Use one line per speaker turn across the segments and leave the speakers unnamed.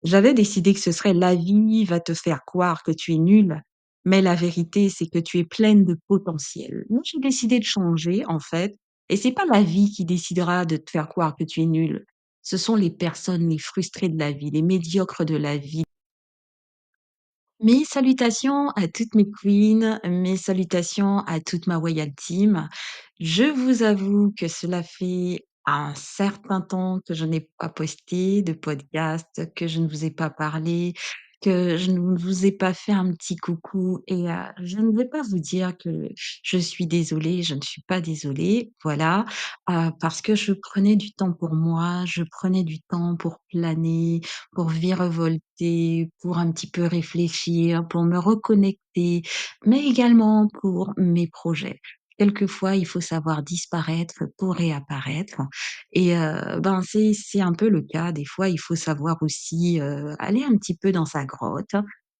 J'avais décidé que ce serait la vie va te faire croire que tu es nulle, mais la vérité, c'est que tu es pleine de potentiel. Moi, j'ai décidé de changer, en fait, et c'est pas la vie qui décidera de te faire croire que tu es nulle. Ce sont les personnes les frustrées de la vie, les médiocres de la vie. Mes salutations à toutes mes queens, mes salutations à toute ma Royal Team. Je vous avoue que cela fait un certain temps que je n'ai pas posté de podcast, que je ne vous ai pas parlé, que je ne vous ai pas fait un petit coucou et je ne vais pas vous dire que je suis désolée, je ne suis pas désolée, voilà, parce que je prenais du temps pour moi, je prenais du temps pour planer, pour virevolter, pour un petit peu réfléchir, pour me reconnecter, mais également pour mes projets. Quelquefois, il faut savoir disparaître pour réapparaître et ben, c'est un peu le cas. Des fois, il faut savoir aussi, aller un petit peu dans sa grotte,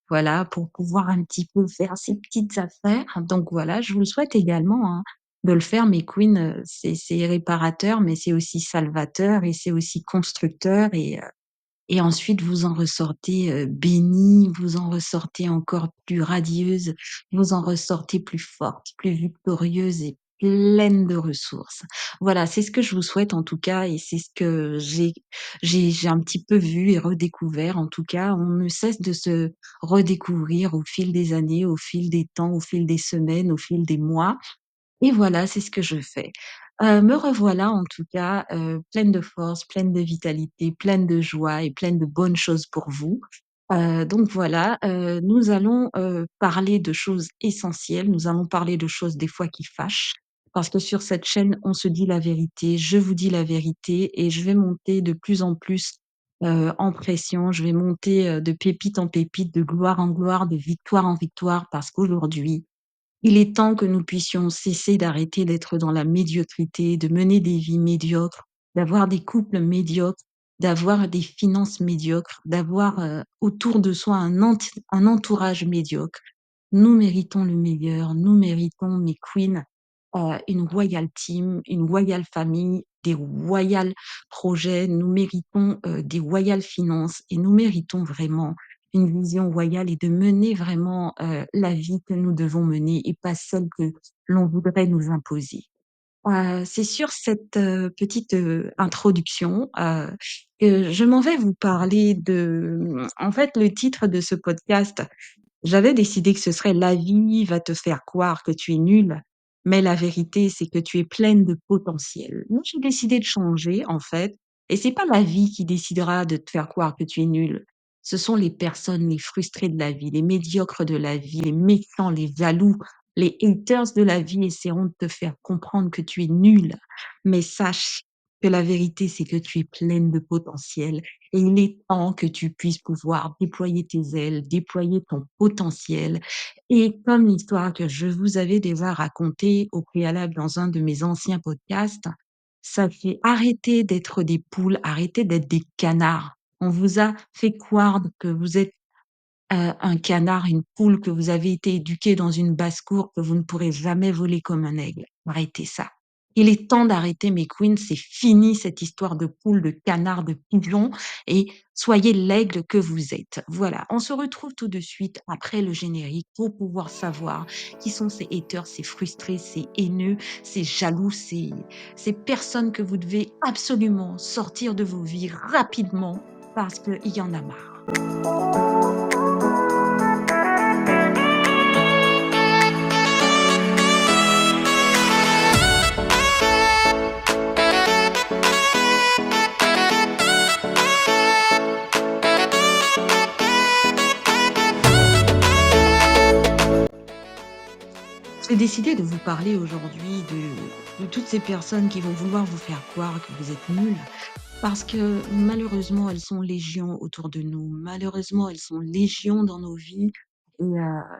voilà, pour pouvoir un petit peu faire ses petites affaires. Donc voilà, je vous le souhaite également, hein, de le faire mes queens, c'est réparateur, mais c'est aussi salvateur et c'est aussi constructeur et ensuite, vous en ressortez, bénie, vous en ressortez encore plus radieuse, vous en ressortez plus forte, plus victorieuse et pleine de ressources. Voilà, c'est ce que je vous souhaite en tout cas et c'est ce que j'ai un petit peu vu et redécouvert. En tout cas, on ne cesse de se redécouvrir au fil des années, au fil des temps, au fil des semaines, au fil des mois et voilà, c'est ce que je fais. Me revoilà en tout cas, pleine de force, pleine de vitalité, pleine de joie et pleine de bonnes choses pour vous. Donc voilà, nous allons, parler de choses essentielles. Nous allons parler de choses des fois qui fâchent, parce que sur cette chaîne, on se dit la vérité, je vous dis la vérité et je vais monter de plus en plus, en pression. Je vais monter, de pépite en pépite, de gloire en gloire, de victoire en victoire parce qu'aujourd'hui, il est temps que nous puissions cesser d'arrêter d'être dans la médiocrité, de mener des vies médiocres, d'avoir des couples médiocres, d'avoir des finances médiocres, d'avoir, autour de soi un entourage médiocre. Nous méritons le meilleur, nous méritons, mes queens, une royal team, une royal famille, des royal projets. Nous méritons, des royal finances et nous méritons vraiment une vision royale et de mener vraiment, la vie que nous devons mener et pas celle que l'on voudrait nous imposer. C'est sur cette, petite, introduction, que je m'en vais vous parler de, en fait, le titre de ce podcast, j'avais décidé que ce serait la vie va te faire croire que tu es nulle, mais la vérité, c'est que tu es pleine de potentiel. Moi, j'ai décidé de changer, en fait, et c'est pas la vie qui décidera de te faire croire que tu es nulle. Ce sont les personnes les frustrées de la vie, les médiocres de la vie, les méchants, les jaloux, les haters de la vie essaieront de te faire comprendre que tu es nulle. Mais sache que la vérité, c'est que tu es pleine de potentiel et il est temps que tu puisses pouvoir déployer tes ailes, déployer ton potentiel. Et comme l'histoire que je vous avais déjà racontée au préalable dans un de mes anciens podcasts, ça fait arrêter d'être des poules, arrêter d'être des canards. On vous a fait croire que vous êtes un canard, une poule, que vous avez été éduqué dans une basse-cour, que vous ne pourrez jamais voler comme un aigle. Arrêtez ça. Il est temps d'arrêter mes queens, c'est fini cette histoire de poule, de canard, de pigeon et soyez l'aigle que vous êtes. Voilà, on se retrouve tout de suite après le générique pour pouvoir savoir qui sont ces haters, ces frustrés, ces haineux, ces jaloux, ces personnes que vous devez absolument sortir de vos vies rapidement parce qu'il y en a marre. J'ai décidé de vous parler aujourd'hui de toutes ces personnes qui vont vouloir vous faire croire que vous êtes nuls, parce que malheureusement, elles sont légion autour de nous. Malheureusement, elles sont légion dans nos vies. Et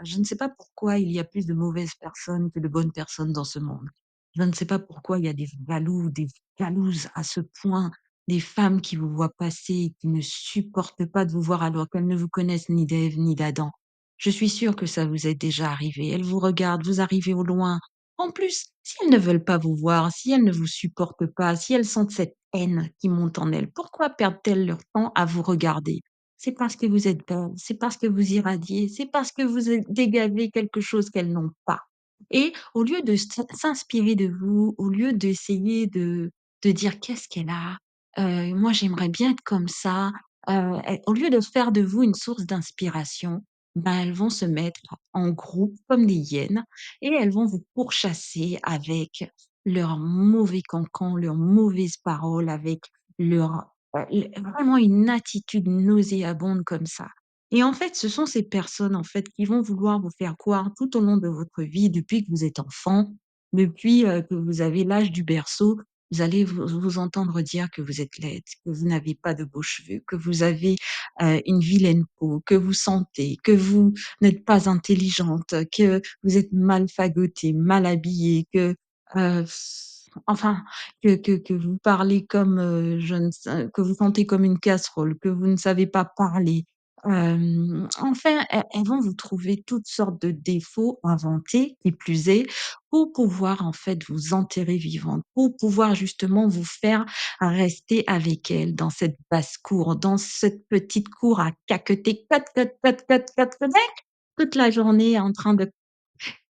je ne sais pas pourquoi il y a plus de mauvaises personnes que de bonnes personnes dans ce monde. Je ne sais pas pourquoi il y a des jaloux, des jalouses à ce point, des femmes qui vous voient passer et qui ne supportent pas de vous voir alors qu'elles ne vous connaissent ni d'Ève ni d'Adam. Je suis sûre que ça vous est déjà arrivé. Elles vous regardent, vous arrivez au loin. En plus, si elles ne veulent pas vous voir, si elles ne vous supportent pas, si elles sentent cette haine qui monte en elles, pourquoi perdent-elles leur temps à vous regarder? C'est parce que vous êtes belle, c'est parce que vous irradiez, c'est parce que vous dégagez quelque chose qu'elles n'ont pas. Et au lieu de s'inspirer de vous, au lieu d'essayer de dire: «Qu'est-ce qu'elle a? Moi j'aimerais bien être comme ça», au lieu de faire de vous une source d'inspiration, ben, elles vont se mettre en groupe comme des hyènes et elles vont vous pourchasser avec leurs mauvais cancans, leurs mauvaises paroles, avec leur vraiment une attitude nauséabonde comme ça. Et en fait, ce sont ces personnes, en fait, qui vont vouloir vous faire croire tout au long de votre vie, depuis que vous êtes enfant, depuis, que vous avez l'âge du berceau, vous allez vous entendre dire que vous êtes laide, que vous n'avez pas de beaux cheveux, que vous avez, une vilaine peau, que vous sentez, que vous n'êtes pas intelligente, que vous êtes mal fagotée, mal habillée, que, heu, enfin que vous parlez comme, je ne sais que vous sentez comme une casserole, que vous ne savez pas parler. Enfin, elles vont vous trouver toutes sortes de défauts inventés, qui plus est, pour pouvoir en fait vous enterrer vivante, pour pouvoir justement vous faire rester avec elles dans cette basse-cour, dans cette petite cour à caqueter toute la journée en train de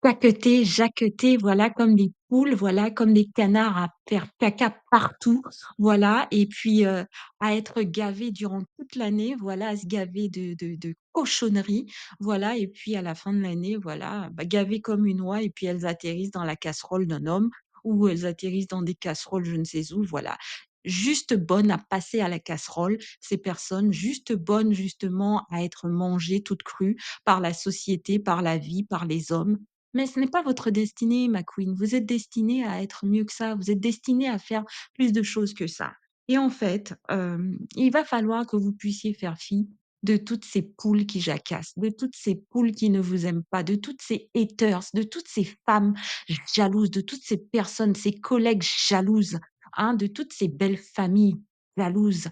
caqueter, jaqueter, voilà, comme des poules, voilà, comme des canards à faire caca partout, voilà et puis, à être gavés durant toute l'année, voilà, à se gaver de cochonneries, voilà et puis à la fin de l'année, voilà, bah, gavées comme une oie et puis elles atterrissent dans la casserole d'un homme ou elles atterrissent dans des casseroles je ne sais où, voilà. Juste bonnes à passer à la casserole, ces personnes, juste bonnes justement à être mangées toutes crues par la société, par la vie, par les hommes. Mais ce n'est pas votre destinée, ma queen. Vous êtes destinée à être mieux que ça. Vous êtes destinée à faire plus de choses que ça. Et en fait, il va falloir que vous puissiez faire fi de toutes ces poules qui jacassent, de toutes ces poules qui ne vous aiment pas, de toutes ces haters, de toutes ces femmes jalouses, de toutes ces personnes, ces collègues jalouses, hein, de toutes ces belles familles jalouses,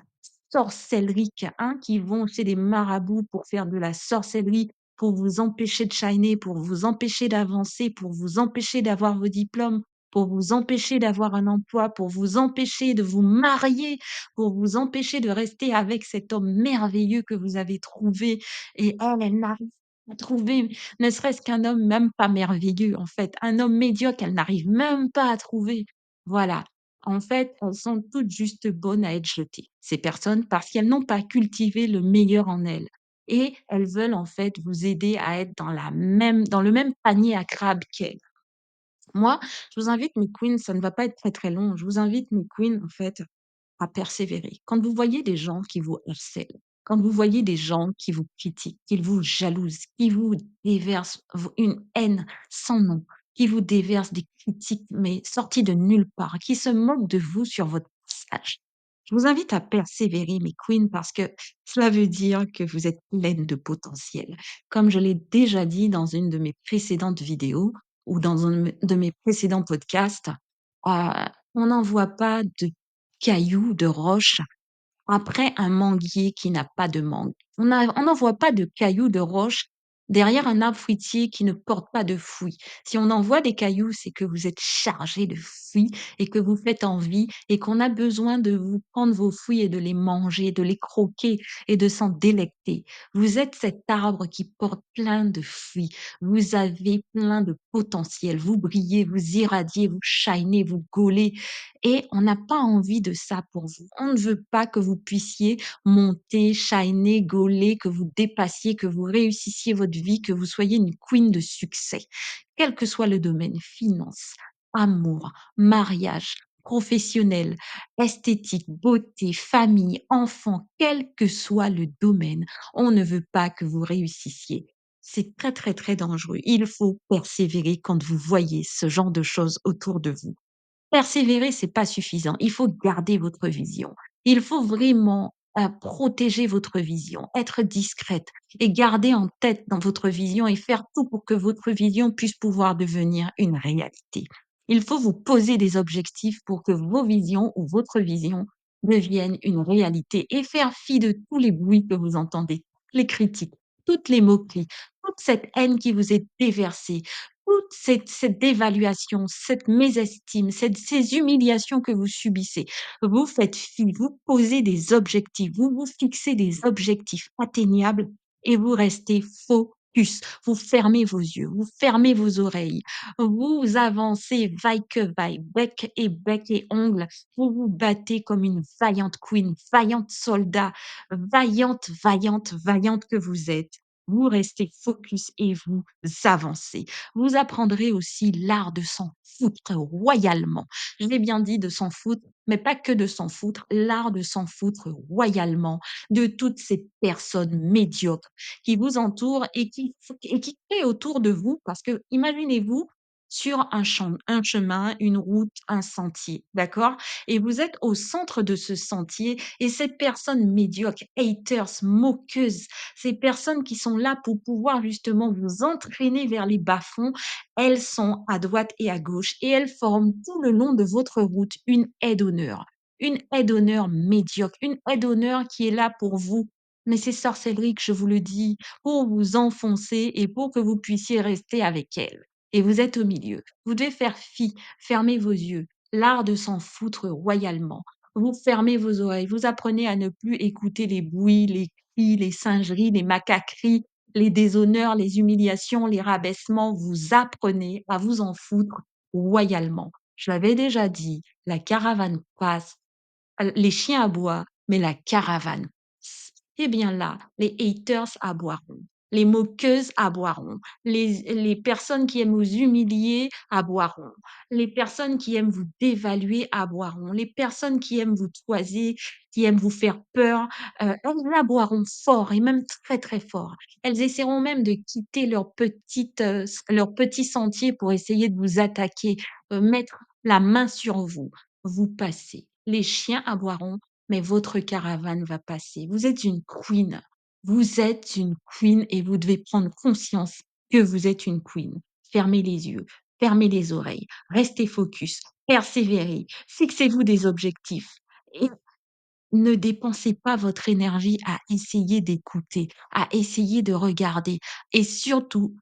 sorcelleriques, hein, qui vont chez des marabouts pour faire de la sorcellerie, pour vous empêcher de shiner, pour vous empêcher d'avancer, pour vous empêcher d'avoir vos diplômes, pour vous empêcher d'avoir un emploi, pour vous empêcher de vous marier, pour vous empêcher de rester avec cet homme merveilleux que vous avez trouvé. Et elle, elle n'arrive pas à trouver, ne serait-ce qu'un homme même pas merveilleux, en fait. Un homme médiocre, elle n'arrive même pas à trouver. Voilà. En fait, elles sont toutes juste bonnes à être jetées, ces personnes, parce qu'elles n'ont pas cultivé le meilleur en elles et elles veulent en fait vous aider à être dans le même panier à crabes qu'elles. Moi, je vous invite mes queens, ça ne va pas être très, très long, je vous invite mes queens en fait à persévérer. Quand vous voyez des gens qui vous harcèlent, quand vous voyez des gens qui vous critiquent, qui vous jalousent, qui vous déversent une haine sans nom, qui vous déversent des critiques mais sorties de nulle part, qui se moquent de vous sur votre passage. Je vous invite à persévérer, mes queens, parce que cela veut dire que vous êtes pleines de potentiel. Comme je l'ai déjà dit dans une de mes précédentes vidéos ou dans un de mes précédents podcasts, on n'envoie pas de cailloux, de roches après un manguier qui n'a pas de mangue. On n'envoie pas de cailloux, de roches derrière un arbre fruitier qui ne porte pas de fruits. Si on envoie des cailloux, c'est que vous êtes chargé de fruits et que vous faites envie et qu'on a besoin de vous prendre vos fruits et de les manger, de les croquer et de s'en délecter. Vous êtes cet arbre qui porte plein de fruits. Vous avez plein de potentiel. Vous brillez, vous irradiez, vous shinez, vous gaulez et on n'a pas envie de ça pour vous. On ne veut pas que vous puissiez monter, shiner, gauler, que vous dépassiez, que vous réussissiez votre vie, que vous soyez une queen de succès. Quel que soit le domaine, finance, amour, mariage, professionnel, esthétique, beauté, famille, enfant, quel que soit le domaine, on ne veut pas que vous réussissiez. C'est très, très, très dangereux. Il faut persévérer quand vous voyez ce genre de choses autour de vous. Persévérer, c'est pas suffisant. Il faut garder votre vision. Il faut vraiment, protéger votre vision, être discrète et garder en tête dans votre vision et faire tout pour que votre vision puisse pouvoir devenir une réalité. Il faut vous poser des objectifs pour que vos visions ou votre vision devienne une réalité et faire fi de tous les bruits que vous entendez, les critiques, toutes les moqueries, toute cette haine qui vous est déversée, toute cette dévaluation, cette mésestime, ces humiliations que vous subissez, vous faites fi, vous posez des objectifs, vous vous fixez des objectifs atteignables et vous restez focus. Vous fermez vos yeux, vous fermez vos oreilles, vous avancez vaille que vaille, bec et ongles, vous vous battez comme une vaillante queen, vaillante soldat, vaillante que vous êtes. Vous restez focus et vous avancez. Vous apprendrez aussi l'art de s'en foutre royalement. Je l'ai bien dit, de s'en foutre, mais pas que de s'en foutre, l'art de s'en foutre royalement de toutes ces personnes médiocres qui vous entourent et qui créent autour de vous, parce que imaginez-vous sur un chemin, une route, un sentier, d'accord? Et vous êtes au centre de ce sentier et cette personne médiocre, haters, moqueuse, ces personnes qui sont là pour pouvoir justement vous entraîner vers les bas-fonds, elles sont à droite et à gauche et elles forment tout le long de votre route une aide d'honneur. Une aide d'honneur médiocre, une aide d'honneur qui est là pour vous. Mais c'est sorcellerie que je vous le dis, pour vous enfoncer et pour que vous puissiez rester avec elles. Et vous êtes au milieu. Vous devez faire fi, fermer vos yeux, l'art de s'en foutre royalement. Vous fermez vos oreilles, vous apprenez à ne plus écouter les bruits, les cris, les singeries, les macaqueries, les déshonneurs, les humiliations, les rabaissements. Vous apprenez à vous en foutre royalement. Je l'avais déjà dit, la caravane passe, les chiens aboient, mais la caravane passe. Eh bien là, les haters aboieront, les moqueuses aboieront, les personnes qui aiment vous humilier aboieront, les personnes qui aiment vous dévaluer aboieront, les personnes qui aiment vous toiser, qui aiment vous faire peur, elles aboieront fort et même très, très fort. Elles essaieront même de quitter leur petit sentier pour essayer de vous attaquer, mettre la main sur vous. Vous passez. Les chiens aboieront, mais votre caravane va passer. Vous êtes une queen. Vous êtes une queen et vous devez prendre conscience que vous êtes une queen. Fermez les yeux, fermez les oreilles, restez focus, persévérez, fixez-vous des objectifs et ne dépensez pas votre énergie à essayer d'écouter, à essayer de regarder et surtout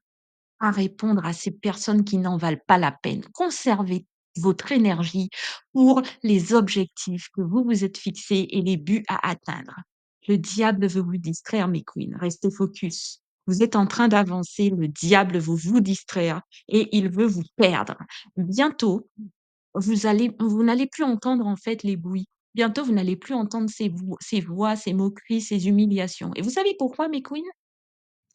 à répondre à ces personnes qui n'en valent pas la peine. Conservez votre énergie pour les objectifs que vous vous êtes fixés et les buts à atteindre. Le diable veut vous distraire, mes queens. Restez focus. Vous êtes en train d'avancer, le diable veut vous distraire et il veut vous perdre. Bientôt, vous n'allez plus entendre en fait les bruits. Bientôt, vous n'allez plus entendre ces voix, ces moqueries, ces humiliations. Et vous savez pourquoi, mes queens?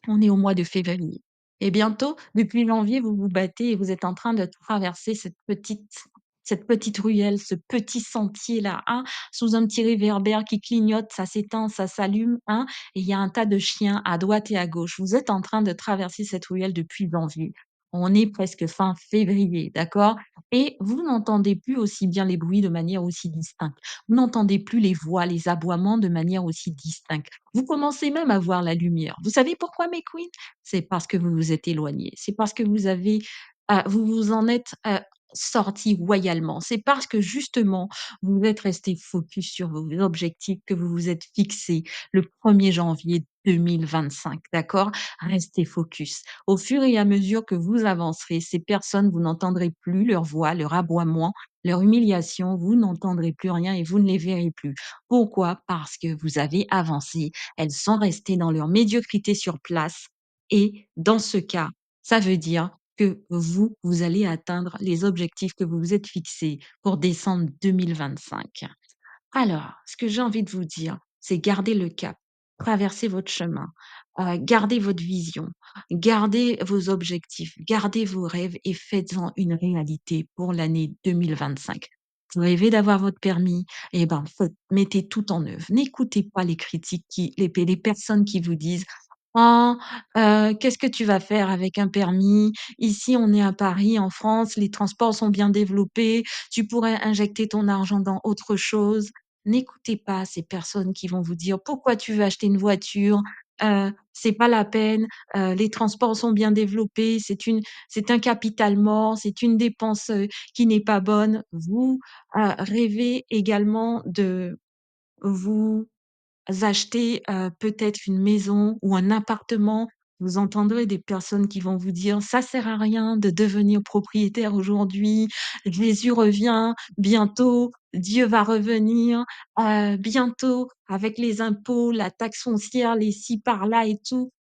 On est au mois de février et bientôt, depuis janvier, vous vous battez et vous êtes en train de traverser cette petite ruelle, ce petit sentier-là, hein, sous un petit réverbère qui clignote, ça s'éteint, ça s'allume, hein, et il y a un tas de chiens à droite et à gauche. Vous êtes en train de traverser cette ruelle depuis janvier. On est presque fin février, d'accord? Et vous n'entendez plus aussi bien les bruits de manière aussi distincte. Vous n'entendez plus les voix, les aboiements de manière aussi distincte. Vous commencez même à voir la lumière. Vous savez pourquoi, mes queens? C'est parce que vous vous êtes éloignés. C'est parce que vous vous en êtes sortis royalement. C'est parce que justement, vous êtes restés focus sur vos objectifs que vous vous êtes fixés le 1er janvier 2025. D'accord? Restez focus. Au fur et à mesure que vous avancerez, ces personnes, vous n'entendrez plus leur voix, leur aboiement, leur humiliation. Vous n'entendrez plus rien et vous ne les verrez plus. Pourquoi? Parce que vous avez avancé, elles sont restées dans leur médiocrité sur place et dans ce cas, ça veut dire que vous allez atteindre les objectifs que vous vous êtes fixés pour décembre 2025. Alors, ce que j'ai envie de vous dire, c'est garder le cap, traverser votre chemin, gardez votre vision, gardez vos objectifs, gardez vos rêves et faites-en une réalité pour l'année 2025. Vous rêvez d'avoir votre permis, eh ben, mettez tout en œuvre. N'écoutez pas les critiques les personnes qui vous disent: «Oh, qu'est-ce que tu vas faire avec un permis? Ici, on est à Paris, en France, les transports sont bien développés, tu pourrais injecter ton argent dans autre chose». N'écoutez pas ces personnes qui vont vous dire: «Pourquoi tu veux acheter une voiture? C'est pas la peine, les transports sont bien développés, c'est un capital mort, c'est une dépense, qui n'est pas bonne». Vous, rêvez également de vous acheter, peut-être une maison ou un appartement Vous entendrez des personnes qui vont vous dire: «Ça sert à rien de devenir propriétaire aujourd'hui, Jésus revient bientôt, Dieu va revenir, bientôt avec les impôts, la taxe foncière, les ci par là et tout».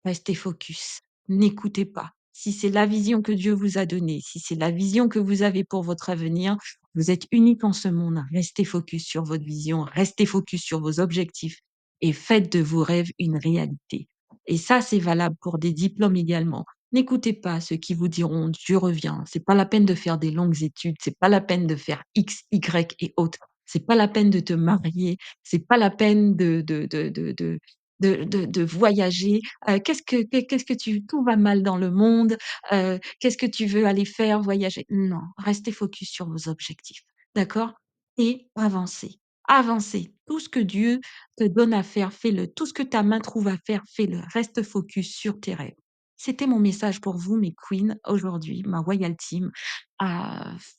Restez focus. N'écoutez pas. Si c'est la vision que Dieu vous a donnée, si c'est la vision que vous avez pour votre avenir, vous êtes unique en ce monde. Restez focus sur votre vision, restez focus sur vos objectifs et faites de vos rêves une réalité. Et ça, c'est valable pour des diplômes également. N'écoutez pas ceux qui vous diront Dieu revient. C'est pas la peine de faire des longues études. C'est pas la peine de faire X, Y et autres. C'est pas la peine de te marier. C'est pas la peine de voyager. Qu'est-ce que tu tout va mal dans le monde, qu'est-ce que tu veux aller faire? Voyager? Non, restez focus sur vos objectifs, d'accord? Et avancez, avancez. Tout ce que Dieu te donne à faire, fais-le. Tout ce que ta main trouve à faire, fais-le. Reste focus sur tes rêves. C'était mon message pour vous, mes queens, aujourd'hui, ma royal team.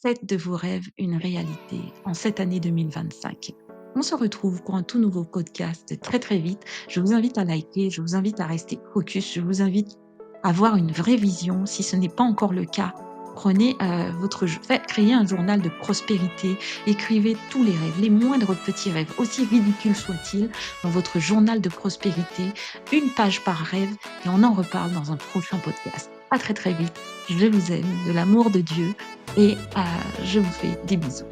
Faites de vos rêves une réalité en cette année 2025. On se retrouve pour un tout nouveau podcast très, très vite. Je vous invite à liker, je vous invite à rester focus, je vous invite à avoir une vraie vision. Si ce n'est pas encore le cas, prenez créez un journal de prospérité, écrivez tous les rêves, les moindres petits rêves, aussi ridicules soient-ils, dans votre journal de prospérité, une page par rêve, et on en reparle dans un prochain podcast. À très très vite. Je vous aime, de l'amour de Dieu, et je vous fais des bisous.